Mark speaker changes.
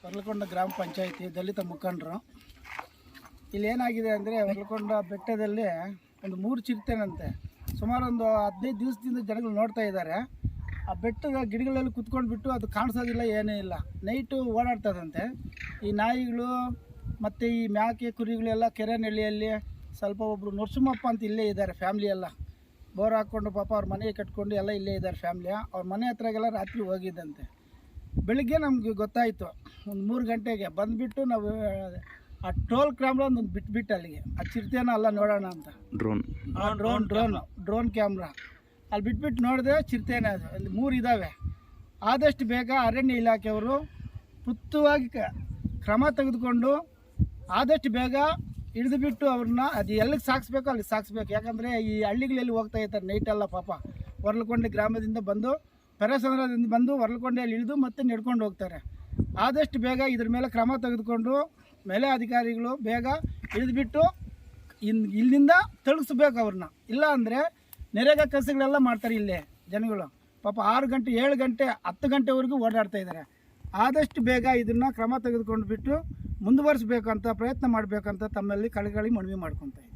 Speaker 1: ಹೊರ್ಲಕೊಂಡ ಗ್ರಾಮ ಪಂಚಾಯಿತಿ ದಲಿತ ಮುಖಂಡರು. ಇಲ್ಲಿ ಏನಾಗಿದೆ ಅಂದರೆ, ಹೊರ್ಲಕೊಂಡ ಬೆಟ್ಟದಲ್ಲಿ ಒಂದು 3 ಚಿರತೆನಂತೆ ಸುಮಾರು ಒಂದು 15 ದಿವಸದಿಂದ ಜನಗಳು ನೋಡ್ತಾ ಇದ್ದಾರೆ. ಆ ಬೆಟ್ಟದ ಗಿಡಗಳಲ್ಲಿ ಕುತ್ಕೊಂಡ್ಬಿಟ್ಟು ಅದು ಕಾಣಿಸೋದಿಲ್ಲ, ಏನೂ ಇಲ್ಲ. ನೈಟು ಓಡಾಡ್ತದಂತೆ. ಈ ನಾಯಿಗಳು ಮತ್ತು ಈ ಮ್ಯಾಕೆ ಕುರಿಗಳೆಲ್ಲ ಕೆರೆ ನೆಳ್ಳಿಯಲ್ಲಿ ಸ್ವಲ್ಪ ಒಬ್ಬರು ನರಸಿಂಹಪ್ಪ ಅಂತ ಇಲ್ಲೇ ಇದ್ದಾರೆ. ಫ್ಯಾಮ್ಲಿ ಎಲ್ಲ ಬೋರ್ ಹಾಕ್ಕೊಂಡು ಪಾಪ ಅವ್ರ ಮನೆ ಕಟ್ಕೊಂಡು ಎಲ್ಲ ಇಲ್ಲೇ ಇದ್ದಾರೆ ಫ್ಯಾಮ್ಲಿಯ. ಅವ್ರ ಮನೆ ಹತ್ರಗೆಲ್ಲ ರಾತ್ರಿ ಹೋಗಿದ್ದಂತೆ. ಬೆಳಿಗ್ಗೆ ನಮಗೆ ಗೊತ್ತಾಯಿತು, ಒಂದು 3 ಗಂಟೆಗೆ ಬಂದುಬಿಟ್ಟು ನಾವು ಆ ಟೋಲ್ ಕ್ಯಾಮ್ರಾ ಒಂದು ಬಿಟ್ಬಿಟ್ಟು ಅಲ್ಲಿಗೆ ಆ ಚಿರತೆನ ಎಲ್ಲ ನೋಡೋಣ ಅಂತ ಡ್ರೋನ್ ಕ್ಯಾಮ್ರಾ ಅಲ್ಲಿ ಬಿಟ್ಬಿಟ್ಟು ನೋಡಿದ್ರೆ ಚಿರತೆನೇ ಅದು. ಅಲ್ಲಿ 3 ಇದ್ದಾವೆ. ಆದಷ್ಟು ಬೇಗ ಅರಣ್ಯ ಇಲಾಖೆಯವರು ಪುತ್ತವಾಗಿ ಕ್ರಮ ತೆಗೆದುಕೊಂಡು ಆದಷ್ಟು ಬೇಗ ಹಿಡಿದುಬಿಟ್ಟು ಅವ್ರನ್ನ ಅದು ಎಲ್ಲಿಗೆ ಸಾಗಿಸ್ಬೇಕು ಅಲ್ಲಿಗೆ ಸಾಗಿಸ್ಬೇಕು. ಯಾಕಂದರೆ ಈ ಹಳ್ಳಿಗಳಲ್ಲಿ ಹೋಗ್ತಾ ಇರ್ತಾರೆ ನೈಟೆಲ್ಲ ಪಾಪ. ಹೊರ್ಲಕೊಂಡೆ ಗ್ರಾಮದಿಂದ ಬಂದು ಪೆರಸಂದ್ರದಿಂದ ಬಂದು ಹೊರ್ಲಕೊಂಡೆಯಲ್ಲಿ ಇಳಿದು ಮತ್ತೆ ನಡ್ಕೊಂಡು ಹೋಗ್ತಾರೆ. ಆದಷ್ಟು ಬೇಗ ಇದ್ರ ಮೇಲೆ ಕ್ರಮ ತೆಗೆದುಕೊಂಡು ಮೇಲೆ ಅಧಿಕಾರಿಗಳು ಬೇಗ ಹಿಡಿದುಬಿಟ್ಟು ಇಲ್ಲಿಂದ ತಲುಪಿಸ್ಬೇಕು ಅವ್ರನ್ನ. ಇಲ್ಲ ಅಂದರೆ ನೆರೆಗ ಕೆಲಸಗಳೆಲ್ಲ ಮಾಡ್ತಾರೆ ಇಲ್ಲೇ ಜನಗಳು ಪಾಪ. 6 ಗಂಟೆ 7 ಗಂಟೆ 10 ಗಂಟೆವರೆಗೂ ಓಡಾಡ್ತಾ ಇದ್ದಾರೆ. ಆದಷ್ಟು ಬೇಗ ಇದನ್ನು ಕ್ರಮ ತೆಗೆದುಕೊಂಡು ಬಿಟ್ಟು ಮುಂದುವರಿಸಬೇಕಂತ ಪ್ರಯತ್ನ ಮಾಡಬೇಕಂತ ತಮ್ಮಲ್ಲಿ ಕಳಕಳಿ ಮನವಿ ಮಾಡ್ಕೊತಾ ಇದ್ದೀನಿ.